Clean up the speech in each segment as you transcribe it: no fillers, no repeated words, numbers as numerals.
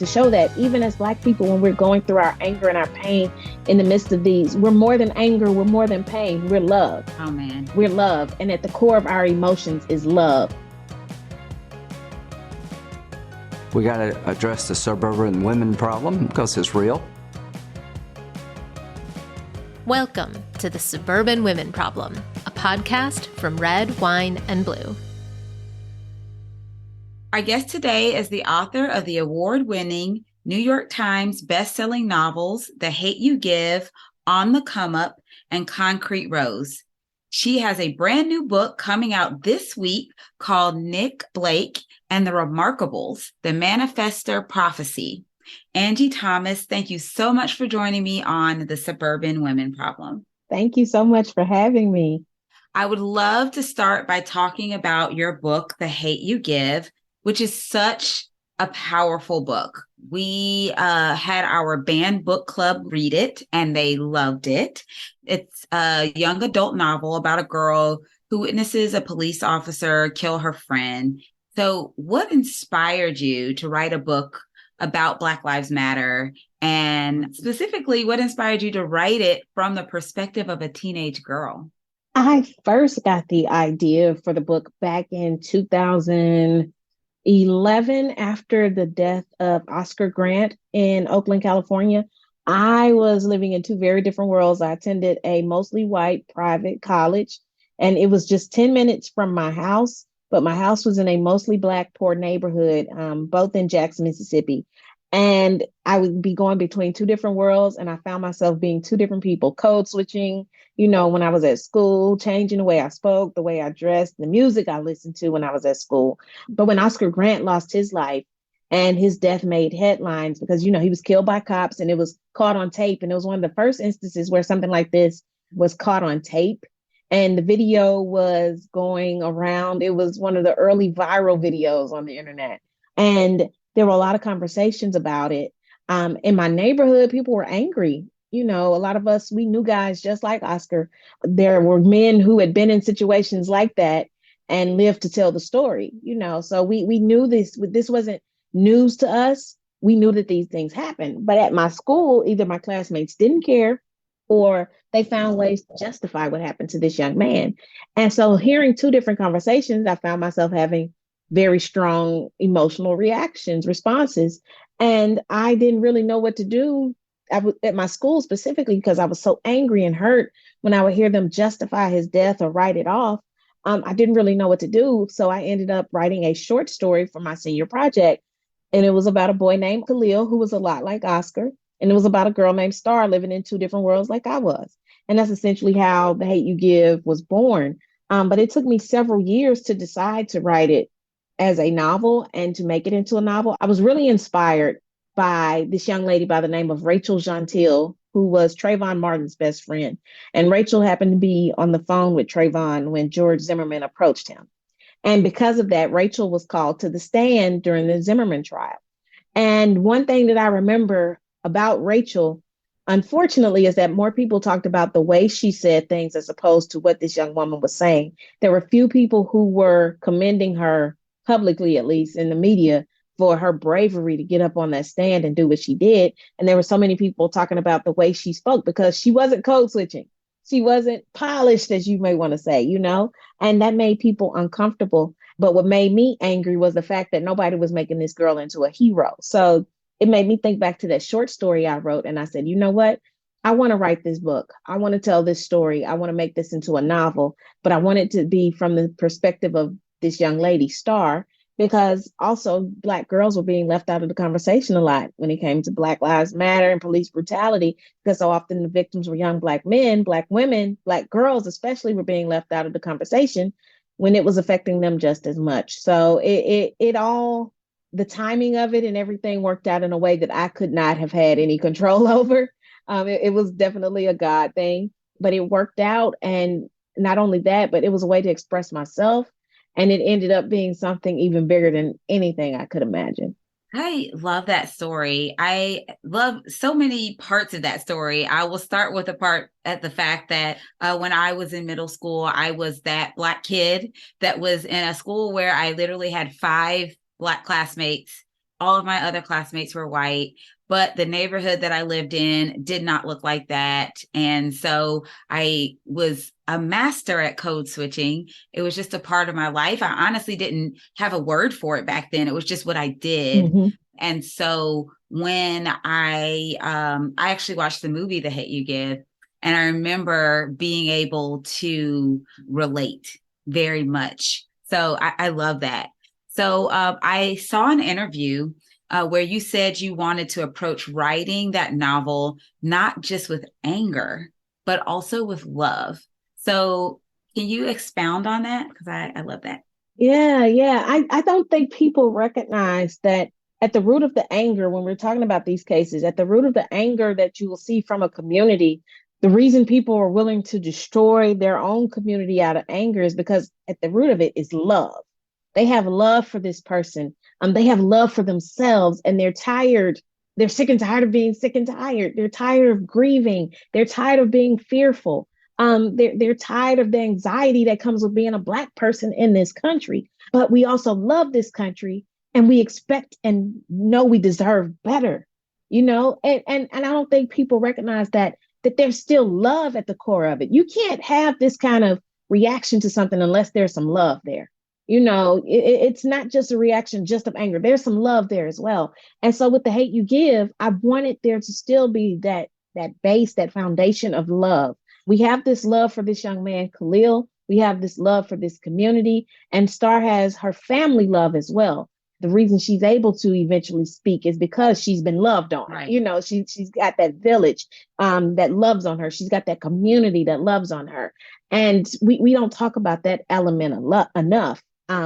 to show that even as Black people, when we're going through our anger and our pain in the midst of these, we're more than anger, we're more than pain, we're love. Oh, man. We're love. And at the core of our emotions is love. We got to address the suburban women problem because it's real. Welcome to the Suburban Women Problem, a podcast from Red, Wine, and Blue. Our guest today is the author of the award-winning New York Times bestselling novels, The Hate U Give, On the Come Up, and Concrete Rose. She has a brand new book coming out this week called Nick Blake and the Remarkables, The Manifestor Prophecy. Angie Thomas, thank you so much for joining me on the Suburban Women Problem. Thank you so much for having me. I would love to start by talking about your book, The Hate U Give, which is such a powerful book. We had our band book club read it, and they loved it. It's a young adult novel about a girl who witnesses a police officer kill her friend. So what inspired you to write a book about Black Lives Matter? And specifically, what inspired you to write it from the perspective of a teenage girl? I first got the idea for the book back in 2011 after the death of Oscar Grant in Oakland, California. I was living in two very different worlds. I attended a mostly white private college, and it was just 10 minutes from my house, but my house was in a mostly Black poor neighborhood, both in Jackson, Mississippi. And I would be going between two different worlds, and I found myself being two different people, code switching, when I was at school, changing the way I spoke, the way I dressed, the music I listened to when I was at school. But when Oscar Grant lost his life and his death made headlines because, he was killed by cops and it was caught on tape. And it was one of the first instances where something like this was caught on tape. And the video was going around. It was one of the early viral videos on the internet. And there were a lot of conversations about it. In my neighborhood, people were angry. A lot of us, we knew guys just like Oscar. There were men who had been in situations like that and lived to tell the story, So we knew this wasn't news to us. We knew that these things happened. But at my school, either my classmates didn't care or they found ways to justify what happened to this young man. And so hearing two different conversations, I found myself having very strong emotional responses. And I didn't really know what to do at my school specifically because I was so angry and hurt when I would hear them justify his death or write it off. I didn't really know what to do. So I ended up writing a short story for my senior project. And it was about a boy named Khalil, who was a lot like Oscar. And it was about a girl named Star living in two different worlds like I was. And that's essentially how The Hate U Give was born. But it took me several years to decide to write it as a novel and to make it into a novel. I was really inspired by this young lady by the name of Rachel Gentile, who was Trayvon Martin's best friend. And Rachel happened to be on the phone with Trayvon when George Zimmerman approached him. And because of that, Rachel was called to the stand during the Zimmerman trial. And one thing that I remember about Rachel, unfortunately, is that more people talked about the way she said things as opposed to what this young woman was saying. There were few people who were commending her publicly, at least in the media, for her bravery to get up on that stand and do what she did. And there were so many people talking about the way she spoke because she wasn't code switching. She wasn't polished, as you may want to say, and that made people uncomfortable. But what made me angry was the fact that nobody was making this girl into a hero. So it made me think back to that short story I wrote. And I said, you know what? I want to write this book. I want to tell this story. I want to make this into a novel, but I want it to be from the perspective of this young lady, Star, because also Black girls were being left out of the conversation a lot when it came to Black Lives Matter and police brutality, because so often the victims were young Black men, Black women, Black girls especially were being left out of the conversation when it was affecting them just as much. So it all, the timing of it and everything worked out in a way that I could not have had any control over. It was definitely a God thing, but it worked out. And not only that, but it was a way to express myself. And it ended up being something even bigger than anything I could imagine. I love that story. I love so many parts of that story. I will start with the fact that when I was in middle school, I was that Black kid that was in a school where I literally had 5 Black classmates All of my other classmates were white, but the neighborhood that I lived in did not look like that. And so I was a master at code switching. It was just a part of my life. I honestly didn't have a word for it back then. It was just what I did. Mm-hmm. And so when I actually watched the movie The Hate You Give, and I remember being able to relate very much. So I love that. So I saw an interview where you said you wanted to approach writing that novel, not just with anger, but also with love. So can you expound on that? Because I love that. Yeah, yeah. I don't think people recognize that at the root of the anger, when we're talking about these cases, at the root of the anger that you will see from a community, the reason people are willing to destroy their own community out of anger is because at the root of it is love. They have love for this person. They have love for themselves, and they're tired. They're sick and tired of being sick and tired. They're tired of grieving. They're tired of being fearful. They're tired of the anxiety that comes with being a Black person in this country. But we also love this country, and we expect and know we deserve better, and I don't think people recognize that there's still love at the core of it. You can't have this kind of reaction to something unless there's some love there. It's not just a reaction just of anger. There's some love there as well. And so with The Hate You Give, I wanted there to still be that base, that foundation of love. We have this love for this young man, Khalil. We have this love for this community, and Star has her family love as well. The reason she's able to eventually speak is because she's been loved on. Right. She's got that village that loves on her. She's got that community that loves on her. And we don't talk about that element enough.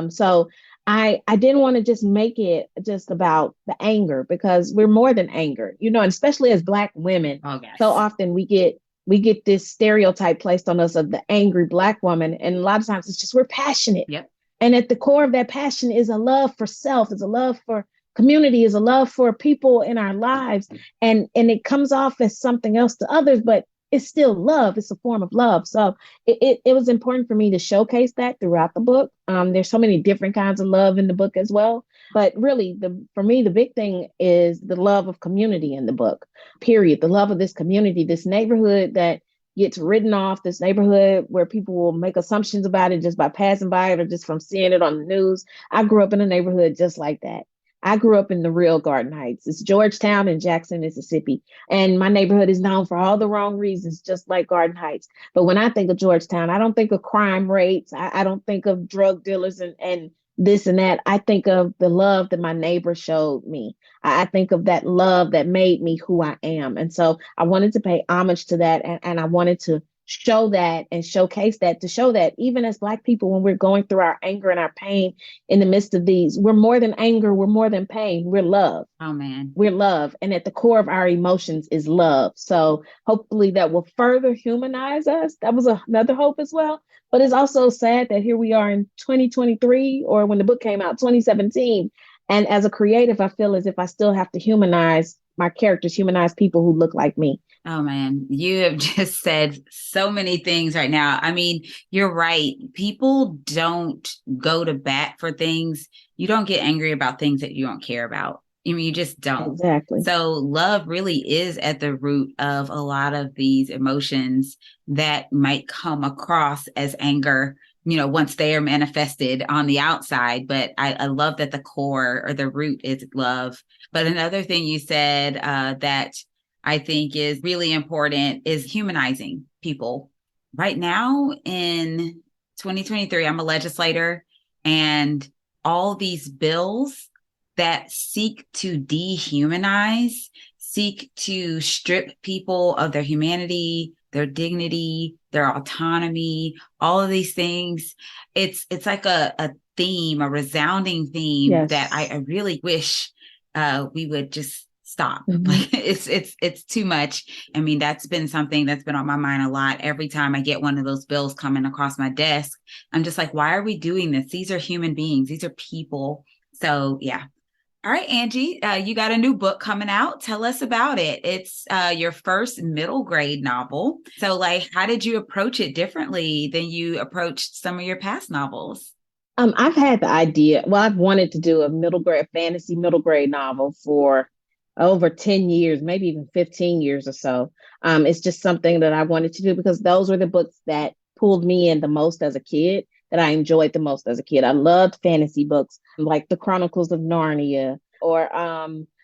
So I didn't want to just make it just about the anger, because we're more than anger, and especially as Black women. Oh, yes. So often we get this stereotype placed on us of the angry Black woman. And a lot of times it's just, we're passionate. Yep. And at the core of that passion is a love for self, is a love for community, is a love for people in our lives. And it comes off as something else to others, but it's still love. It's a form of love. So it was important for me to showcase that throughout the book. There's so many different kinds of love in the book as well. But really, for me, the big thing is the love of community in the book, period. The love of this community, this neighborhood that gets written off, this neighborhood where people will make assumptions about it just by passing by it or just from seeing it on the news. I grew up in a neighborhood just like that. I grew up in the real Garden Heights. It's Georgetown and Jackson, Mississippi. And my neighborhood is known for all the wrong reasons, just like Garden Heights. But when I think of Georgetown, I don't think of crime rates. I don't think of drug dealers and this and that. I think of the love that my neighbor showed me. I think of that love that made me who I am. And so I wanted to pay homage to that. And I wanted to show that and showcase that, to show that even as Black people, when we're going through our anger and our pain in the midst of these, we're more than anger, we're more than pain, we're love. Oh, man. We're love. And at the core of our emotions is love. So hopefully that will further humanize us. That was another hope as well. But it's also sad that here we are in 2023, or when the book came out, 2017. And as a creative, I feel as if I still have to humanize my characters, humanize people who look like me. Oh, man, you have just said so many things right now. I mean, you're right. People don't go to bat for things. You don't get angry about things that you don't care about. I mean, you just don't. Exactly. So love really is at the root of a lot of these emotions that might come across as anger, once they are manifested on the outside. But I love that the core or the root is love. But another thing you said that I think is really important is humanizing people. Right now in 2023, I'm a legislator, and all these bills that seek to dehumanize, seek to strip people of their humanity, their dignity, their autonomy, all of these things. It's like a theme, a resounding theme. Yes. That I really wish we would just stop. Mm-hmm. Like it's too much. I mean, that's been something that's been on my mind a lot. Every time I get one of those bills coming across my desk, I'm just like, why are we doing this? These are human beings. These are people. So yeah. All right, Angie, you got a new book coming out. Tell us about it. It's your first middle grade novel. So how did you approach it differently than you approached some of your past novels? I've had the idea. Well, I've wanted to do a middle grade fantasy middle grade novel for over 10 years, maybe even 15 years or so. It's just something that I wanted to do because those were the books that pulled me in the most as a kid, that I enjoyed the most as a kid. I loved fantasy books like The Chronicles of Narnia or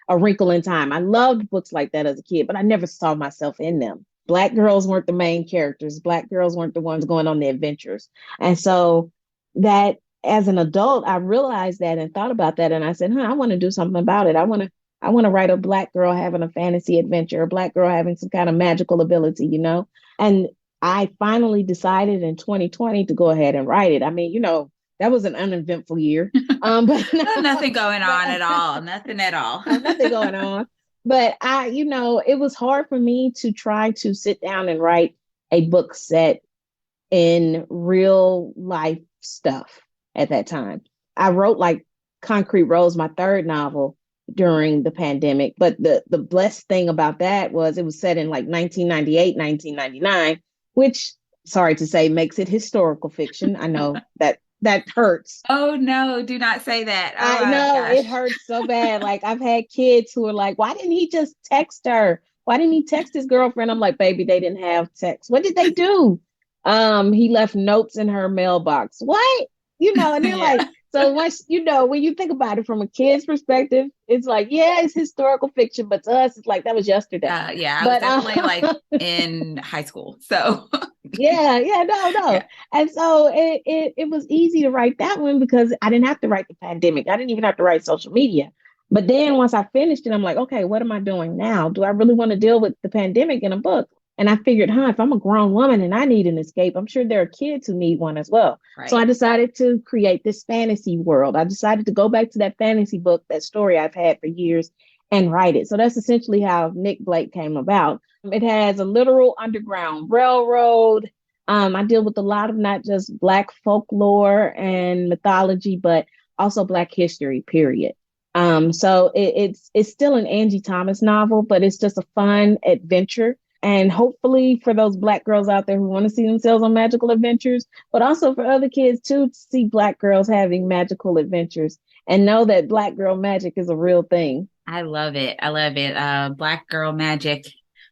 A Wrinkle in Time. I loved books like that as a kid, but I never saw myself in them. Black girls weren't the main characters. Black girls weren't the ones going on the adventures. And so that as an adult, I realized that and thought about that. And I said, I want to do something about it. I want to write a Black girl having a fantasy adventure, a Black girl having some kind of magical ability, And I finally decided in 2020 to go ahead and write it. I mean, that was an uneventful year. But Nothing going on at all. Nothing at all. Nothing going on. But it was hard for me to try to sit down and write a book set in real life stuff at that time. I wrote like Concrete Rose, my third novel, during the pandemic. But the blessed thing about that was it was set in like 1998, 1999, which, sorry to say, makes it historical fiction. I know that hurts. Oh, no, do not say that. Oh, I know, it hurts so bad. Like, I've had kids who are like, why didn't he just text her? Why didn't he text his girlfriend? I'm like, baby, they didn't have text. What did they do? He left notes in her mailbox. What? And they're like, so once, when you think about it from a kid's perspective, it's like, yeah, it's historical fiction, but to us, it's like, that was yesterday. I was definitely like in high school. So no. Yeah. And so it was easy to write that one because I didn't have to write the pandemic. I didn't even have to write social media. But then once I finished it, I'm like, okay, what am I doing now? Do I really want to deal with the pandemic in a book? And I figured, if I'm a grown woman and I need an escape, I'm sure there are kids who need one as well. Right. So I decided to create this fantasy world. I decided to go back to that fantasy book, that story I've had for years, and write it. So that's essentially how Nick Blake came about. It has a literal underground railroad. I deal with a lot of not just Black folklore and mythology, but also Black history, period. So it's still an Angie Thomas novel, but it's just a fun adventure. And hopefully for those Black girls out there who want to see themselves on magical adventures, but also for other kids too, to see Black girls having magical adventures and know that Black girl magic is a real thing. I love it. Black Girl Magic,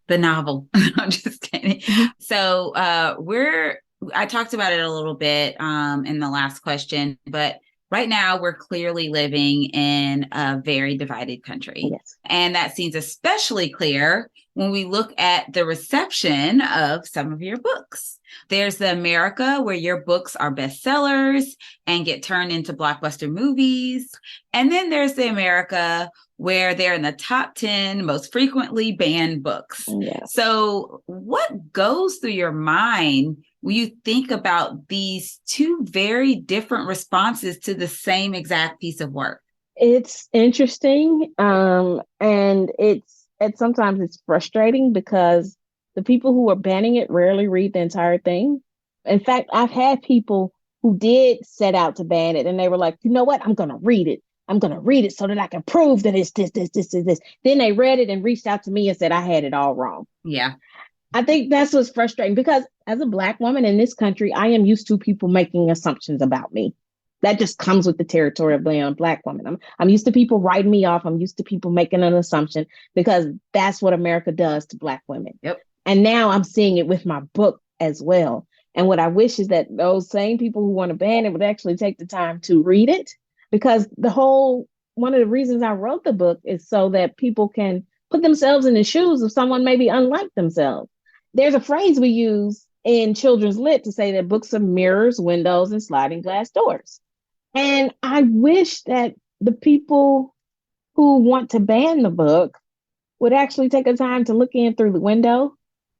the novel. I'm just kidding. So I talked about it a little bit in the last question, but right now we're clearly living in a very divided country. Yes. And that seems especially clear when we look at the reception of some of your books. There's the America where your books are bestsellers and get turned into blockbuster movies. And then there's the America where they're in the top 10 most frequently banned books. Yeah. So what goes through your mind when you think about these two very different responses to the same exact piece of work? It's interesting. And sometimes it's frustrating because the people who are banning it rarely read the entire thing. In fact, I've had people who did set out to ban it and they were like, you know what? I'm going to read it. I'm going to read it so that I can prove that it's this. Then they read it and reached out to me and said, I had it all wrong. Yeah. I think that's what's frustrating because as a Black woman in this country, I am used to people making assumptions about me. That just comes with the territory of being a Black woman. I'm used to people writing me off. I'm used to people making an assumption because that's what America does to Black women. Yep. And now I'm seeing it with my book as well. And what I wish is that those same people who want to ban it would actually take the time to read it, because one of the reasons I wrote the book is so that people can put themselves in the shoes of someone maybe unlike themselves. There's a phrase we use in children's lit to say that books are mirrors, windows, and sliding glass doors. And I wish that the people who want to ban the book would actually take a time to look in through the window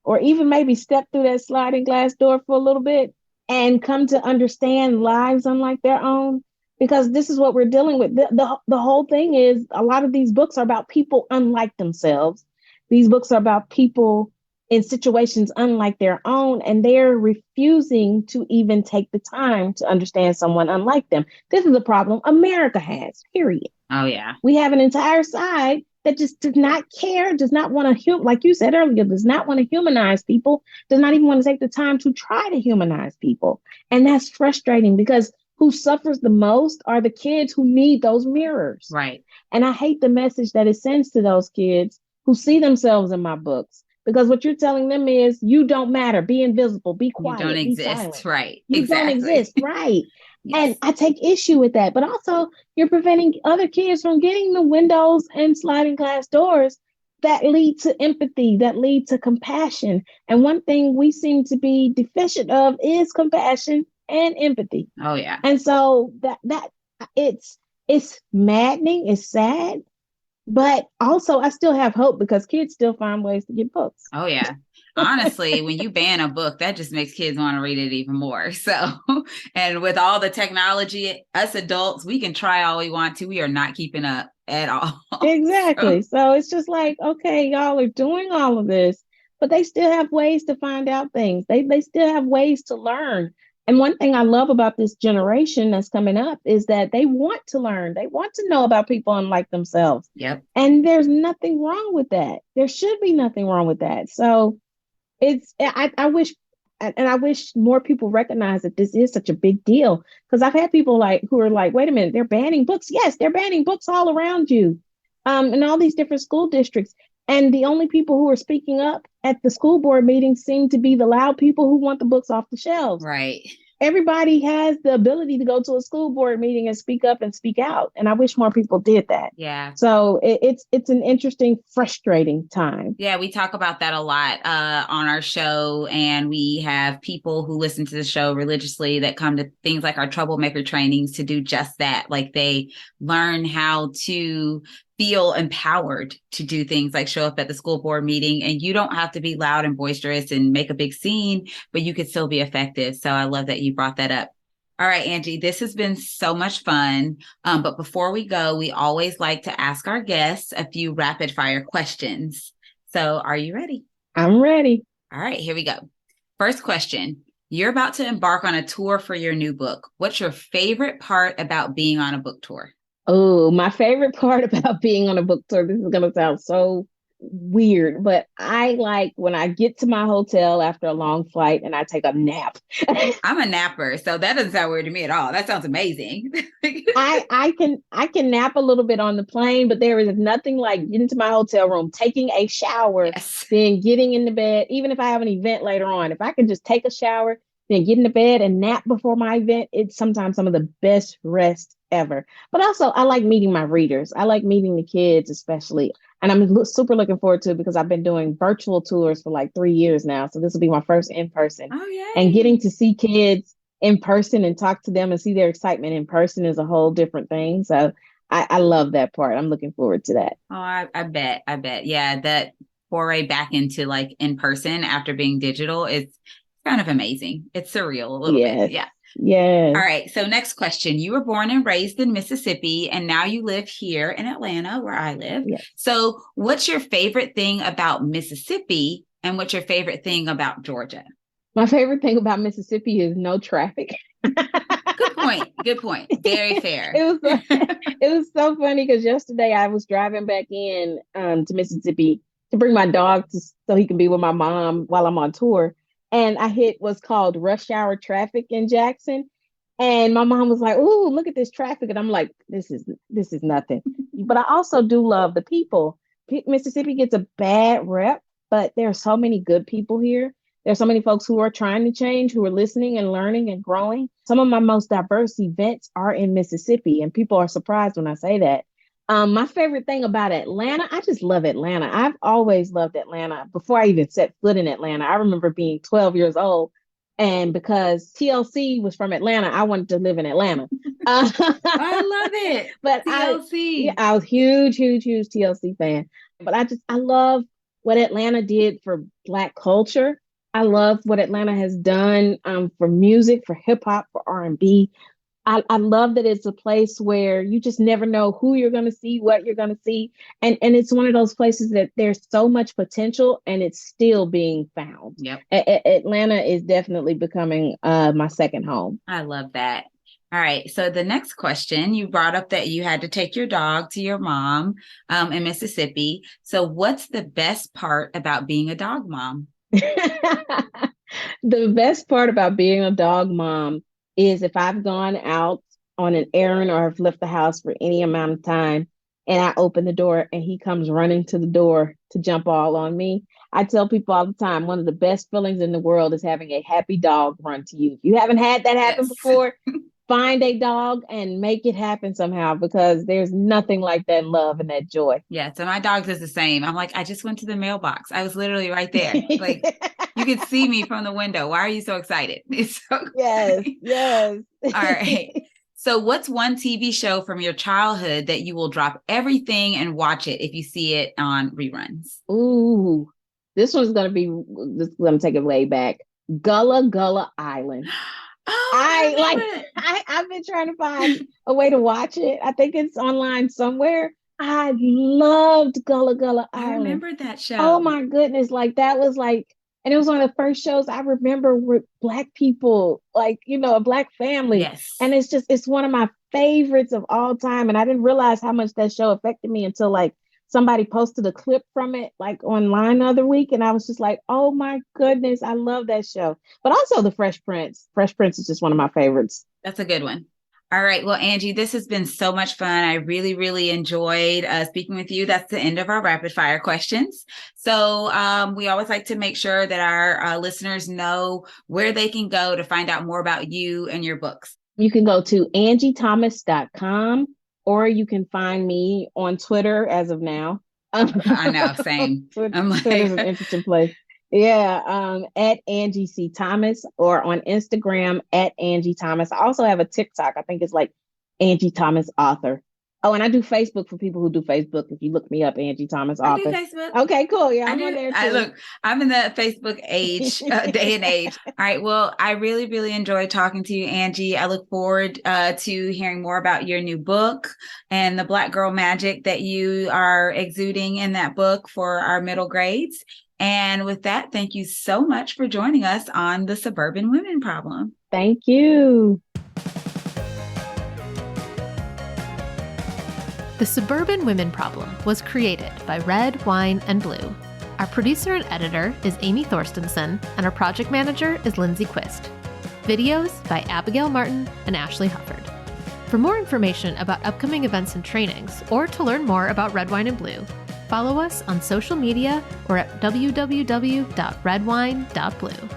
or even maybe step through that sliding glass door for a little bit and come to understand lives unlike their own, because this is what we're dealing with. The whole thing is a lot of these books are about people unlike themselves. These books are about people in situations unlike their own, and they're refusing to even take the time to understand someone unlike them. This is a problem America has, period. Oh, yeah. We have an entire side that just does not care, does not want to, like you said earlier, does not want to humanize people, does not even want to take the time to try to humanize people. And that's frustrating because who suffers the most are the kids who need those mirrors. Right. And I hate the message that it sends to those kids who see themselves in my books, because what you're telling them is you don't matter, be invisible, be You don't quiet, be exist. silent. Right. You don't Exactly. exist, right? Yes. And I take issue with that. But also, you're preventing other kids from getting the windows and sliding glass doors that lead to empathy, that lead to compassion. And one thing we seem to be deficient of is compassion and empathy. Oh, yeah. And so that it's maddening, it's sad, but also I still have hope because kids still find ways to get books. Oh, yeah. Honestly, when you ban a book, that just makes kids want to read it even more. So, and with all the technology, us adults, we can try all we want to. We are not keeping up at all. Exactly. So it's just like, okay, y'all are doing all of this, but they still have ways to find out things. They still have ways to learn. And one thing I love about this generation that's coming up is that they want to learn. They want to know about people unlike themselves. Yep. And there's nothing wrong with that. There should be nothing wrong with that. So I wish, and I wish more people recognize that this is such a big deal, because I've had people like who are like, wait a minute, they're banning books. Yes, they're banning books all around you, in all these different school districts. And the only people who are speaking up at the school board meetings seem to be the loud people who want the books off the shelves. Right. Everybody has the ability to go to a school board meeting and speak up and speak out. And I wish more people did that. Yeah. So it's an interesting, frustrating time. Yeah, we talk about that a lot on our show. And we have people who listen to the show religiously that come to things like our troublemaker trainings to do just that. Like they learn how to feel empowered to do things like show up at the school board meeting, and you don't have to be loud and boisterous and make a big scene, but you could still be effective. So I love that you brought that up. All right, Angie, this has been so much fun. But before we go, we always like to ask our guests a few rapid fire questions. So are you ready? I'm ready. All right, here we go. First question. You're about to embark on a tour for your new book. What's your favorite part about being on a book tour? Oh, my favorite part about being on a book tour, this is going to sound so weird, but I like when I get to my hotel after a long flight and I take a nap. I'm a napper, so that doesn't sound weird to me at all. That sounds amazing. I can nap a little bit on the plane, but there is nothing like getting to my hotel room, taking a shower, Yes. then getting into bed. Even if I have an event later on, if I can just take a shower, then get into bed and nap before my event, it's sometimes some of the best rest ever. But also, I like meeting my readers. I like meeting the kids, especially. And I'm super looking forward to it because I've been doing virtual tours for like 3 years now. So this will be my first in person. Oh, yay. And getting to see kids in person and talk to them and see their excitement in person is a whole different thing. So I love that part. I'm looking forward to that. Oh, I bet. Yeah, that foray back into like in person after being digital is kind of amazing. It's surreal a little bit. Yeah. Yes. All right. So next question. You were born and raised in Mississippi, and now you live here in Atlanta, where I live. Yes. So what's your favorite thing about Mississippi, and what's your favorite thing about Georgia? My favorite thing about Mississippi is no traffic. Good point. Very fair. It was so funny because yesterday I was driving back in to Mississippi to bring my dog so he can be with my mom while I'm on tour. And I hit what's called rush hour traffic in Jackson. And my mom was like, "Ooh, look at this traffic." And I'm like, this is nothing. But I also do love the people. Mississippi gets a bad rep, but there are so many good people here. There's so many folks who are trying to change, who are listening and learning and growing. Some of my most diverse events are in Mississippi, and people are surprised when I say that. My favorite thing about Atlanta, I just love Atlanta. I've always loved Atlanta. Before I even set foot in Atlanta, I remember being 12 years old. And because TLC was from Atlanta, I wanted to live in Atlanta. I love it. But TLC. I was huge TLC fan. But I love what Atlanta did for Black culture. I love what Atlanta has done for music, for hip hop, for R&B. I love that it's a place where you just never know who you're going to see, what you're going to see. And it's one of those places that there's so much potential and it's still being found. Yep. Atlanta is definitely becoming my second home. I love that. All right. So the next question, you brought up that you had to take your dog to your mom in Mississippi. So what's the best part about being a dog mom? The best part about being a dog mom is if I've gone out on an errand or have left the house for any amount of time and I open the door and he comes running to the door to jump all on me. I tell people all the time, one of the best feelings in the world is having a happy dog run to you. If you haven't had that happen Yes. before, find a dog and make it happen somehow, because there's nothing like that love and that joy. Yeah. So my dog does the same. I'm like, I just went to the mailbox. I was literally right there. Like, you could see me from the window. Why are you so excited? It's so Yes, yes. All right. So what's one TV show from your childhood that you will drop everything and watch it if you see it on reruns? Ooh, this one's gonna be. This is gonna take it way back. Gullah Gullah Island. Oh, I like. remember it. I've been trying to find a way to watch it. I think it's online somewhere. I loved Gullah Gullah I Island. remembered that show. Oh my goodness! Like that was like, and it was one of the first shows I remember with Black people, like a Black family. Yes. And it's one of my favorites of all time. And I didn't realize how much that show affected me until like somebody posted a clip from it like online the other week. And I was just like, oh my goodness, I love that show. But also the Fresh Prince. Fresh Prince is just one of my favorites. That's a good one. All right. Well, Angie, this has been so much fun. I really, really enjoyed speaking with you. That's the end of our rapid fire questions. So we always like to make sure that our listeners know where they can go to find out more about you and your books. You can go to angiethomas.com, or you can find me on Twitter as of now. I know, same. I'm like, Twitter's an interesting place. Yeah, at Angie C. Thomas, or on Instagram at Angie Thomas. I also have a TikTok. I think it's like Angie Thomas Author. Oh, and I do Facebook for people who do Facebook. If you look me up, Angie Thomas Author. I do Facebook. Okay, cool. Yeah, I'm on there too. Look, I'm in the Facebook age, day and age. All right. Well, I really, really enjoyed talking to you, Angie. I look forward to hearing more about your new book and the Black girl magic that you are exuding in that book for our middle grades. And with that, thank you so much for joining us on the Suburban Women Problem. Thank you. The Suburban Women Problem was created by Red, Wine, and Blue. Our producer and editor is Amy Thorstensen, and our project manager is Lindsay Quist. Videos by Abigail Martin and Ashley Hufford. For more information about upcoming events and trainings, or to learn more about Red, Wine, and Blue, follow us on social media or at www.redwine.blue.